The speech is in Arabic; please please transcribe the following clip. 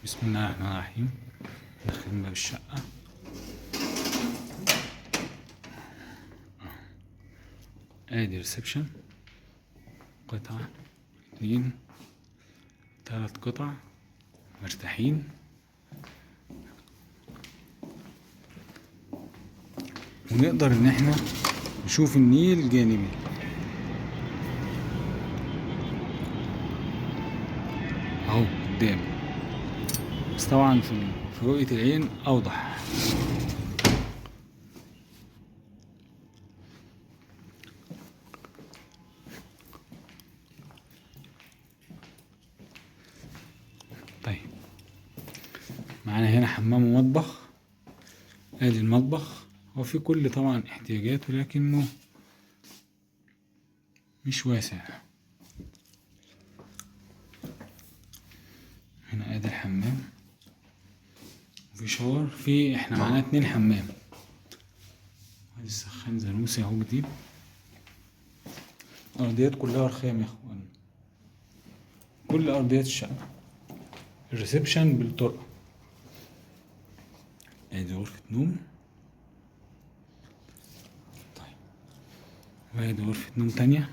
بسم الله الرحمن الرحيم. داخلين باب الشقة. ادي ريسبشن، قطعة، اتنين، تلات قطع مرتاحين. ونقدر ان احنا نشوف النيل الجانبي اهو قدام، بس طبعا في رؤية العين اوضح. طيب معانا هنا حمام ومطبخ. ادي المطبخ، هو في كل طبعا احتياجاته لكنه مش واسع. هنا ادي الحمام وفي شاور. احنا معانا 2 حمام. ادي السخان زانوسي اهو جديد. الارضيات كلها رخام يا اخوان، كل ارضيات الشقة. الريسبشن بالطرقة. ادي غرفة نوم. طيب وادي غرفة نوم تانية.